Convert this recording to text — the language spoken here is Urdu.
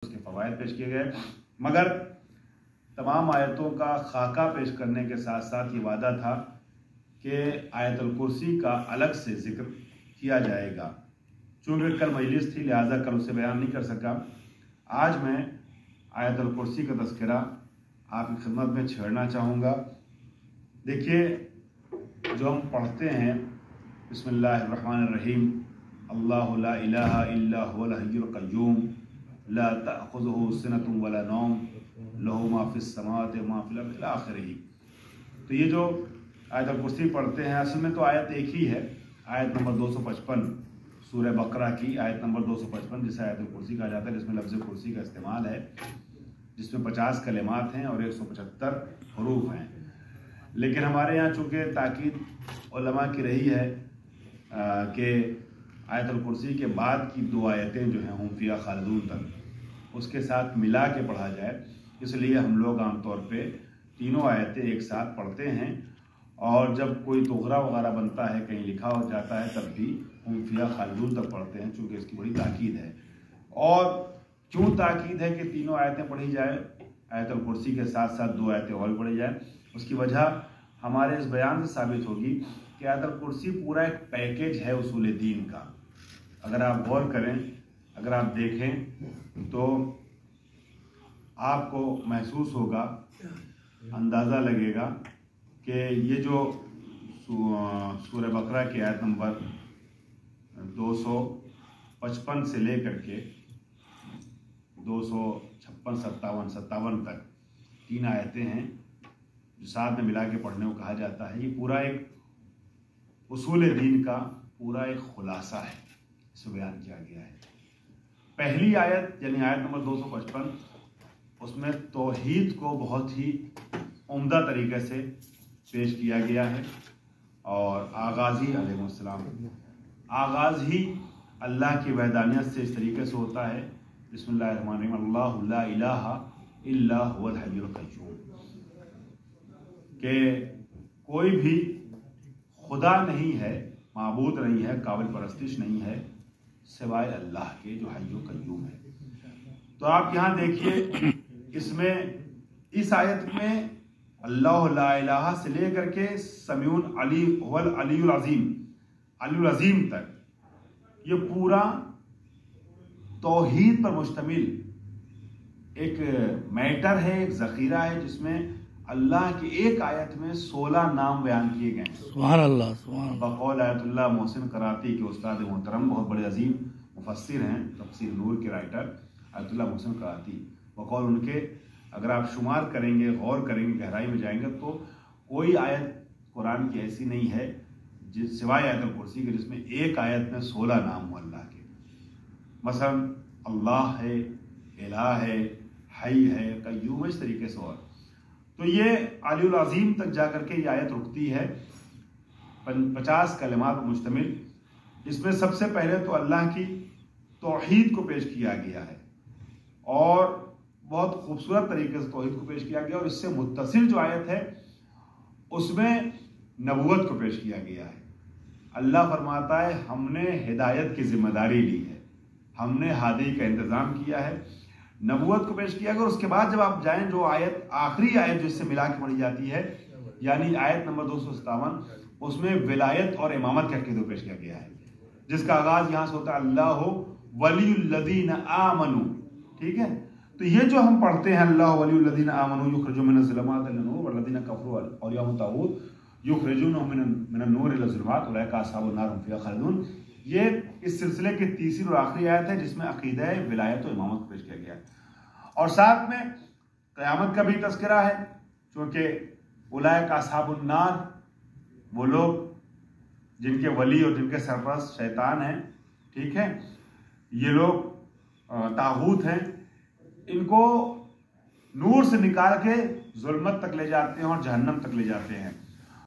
اس کے فوائد پیش کیے گئے، مگر تمام آیتوں کا خاکہ پیش کرنے کے ساتھ ساتھ یہ وعدہ تھا کہ آیت الکرسی کا الگ سے ذکر کیا جائے گا۔ چونکہ کل مجلس تھی لہٰذا کل اسے بیان نہیں کر سکا۔ آج میں آیت الکرسی کا تذکرہ آپ کی خدمت میں چھیڑنا چاہوں گا۔ دیکھیے، جو ہم پڑھتے ہیں بسم اللہ الرحمن الرحیم، اللہ لا الہ الا هو الحی القیوم لا تأخذہ سنۃ ولا نوم لہ ما فی السماوات وما فی الارض الی آخرہ۔ تو یہ جو آیت الکرسی پڑھتے ہیں، اصل میں تو آیت ایک ہی ہے، آیت نمبر 255 سورہ بقرہ کی آیت نمبر 255، جسے آیت الکرسی کہا جاتا ہے، جس میں لفظ کرسی کا استعمال ہے، جس میں 50 کلمات ہیں اور 175 حروف ہیں۔ لیکن ہمارے یہاں چونکہ تاکید علماء کی رہی ہے کہ آیت الکرسی کے بعد کی 2 آیتیں جو ہیں ہم فیہا خالدون تک اس کے ساتھ ملا کے پڑھا جائے، اس لیے ہم لوگ عام طور پہ تینوں آیتیں ایک ساتھ پڑھتے ہیں، اور جب کوئی تغرا وغیرہ بنتا ہے، کہیں لکھا ہو جاتا ہے، تب بھی ہم فیہا خالدون تک پڑھتے ہیں، چونکہ اس کی بڑی تاکید ہے۔ اور کیوں تاکید ہے کہ تینوں آیتیں پڑھی جائیں، آیت الکرسی کے ساتھ ساتھ 2 آیتیں اور پڑھی جائیں؟ اس کی وجہ ہمارے اس بیان سے ثابت ہوگی کہ آیت الکرسی پورا ایک پیکیج ہے اصول دین کا۔ اگر آپ غور کریں، اگر آپ دیکھیں تو آپ کو محسوس ہوگا، اندازہ لگے گا کہ یہ جو سورہ بقرہ کی آیت نمبر 255 سے لے کر کے 256 57 تک 3 آیتیں ہیں جو ساتھ میں ملا کے پڑھنے کو کہا جاتا ہے، یہ پورا ایک اصول دین کا پورا ایک خلاصہ ہے، اس میں بیان کیا گیا ہے۔ پہلی آیت یعنی آیت نمبر 255، اس میں توحید کو بہت ہی عمدہ طریقے سے پیش کیا گیا ہے، اور آغاز ہی علیہ السلام آغاز ہی اللہ کی وحدانیت سے اس طریقے سے ہوتا ہے، بسم اللہ الرحمن الرحیم، اللہ لا الہ الا هو الحی القیوم، کہ کوئی بھی خدا نہیں ہے، معبود نہیں ہے، قابل پرستش نہیں ہے سوائے اللہ کے جو حی و قیوم ہے۔ تو آپ یہاں دیکھیے، اس میں اس آیت میں اللہ لا الہ سے لے کر کے سمیع علی هو العلی العظیم، علی العظیم تک یہ پورا توحید پر مشتمل ایک میٹر ہے، ایک ذخیرہ ہے، جس میں اللہ کی ایک آیت میں 16 نام بیان کیے گئے ہیں۔ سبحان اللہ، سبحان اللہ۔ بقول آیت اللہ محسن کراتی کے استاد محترم، بہت بڑے عظیم مفسر ہیں، تفسیر نور کے رائٹر آیت اللہ محسن کراتی، بقول ان کے اگر آپ شمار کریں گے، غور کریں گے، گہرائی میں جائیں گے، تو کوئی آیت قرآن کی ایسی نہیں ہے سوائے آیت الکرسی کے جس میں ایک آیت میں 16 نام ہو اللہ کے۔ مثلا اللہ ہے، الہ ہے، حی ہے، قیوم، اس طریقے سے۔ اور تو یہ علی العظیم تک جا کر کے یہ آیت رکتی ہے، 50 کلمات پر مشتمل۔ اس میں سب سے پہلے تو اللہ کی توحید کو پیش کیا گیا ہے، اور بہت خوبصورت طریقے سے توحید کو پیش کیا گیا، اور اس سے متصل جو آیت ہے اس میں نبوت کو پیش کیا گیا ہے۔ اللہ فرماتا ہے ہم نے ہدایت کی ذمہ داری لی ہے، ہم نے ہادی کا انتظام کیا ہے، نبوت کو پیش کیا گیا۔ اور اس کے بعد جب آپ جائیں، جو آیت آخری آیت جو اس سے ملا کے پڑھی جاتی ہے، یعنی آیت نمبر 257، اس میں ولایت اور امامت کے عقیدے کو پیش کیا گیا ہے، جس کا آغاز یہاں سے ہوتا ہے، اللہ ولی الذین آمنوا۔ ٹھیک ہے، تو یہ جو ہم پڑھتے ہیں، اللہ ولی الذین آمنوا یخرجون من الظلمات الی النور والذین کفروا اولیاءهم الطاغوت یخرجونهم من النور الی الظلمات اولئک اصحاب النار هم فیہا خالدون، یہ اس سلسلے کی تیسری اور آخری آیت ہے جس میں عقیدہ ولایت و امامت کو پیش کیا گیا ہے، اور ساتھ میں قیامت کا بھی تذکرہ ہے، چونکہ اولئک اصحاب النار، وہ لوگ جن کے ولی اور جن کے سرپرست شیطان ہیں، ٹھیک ہے، یہ لوگ طاغوت ہیں، ان کو نور سے نکال کے ظلمت تک لے جاتے ہیں اور جہنم تک لے جاتے ہیں۔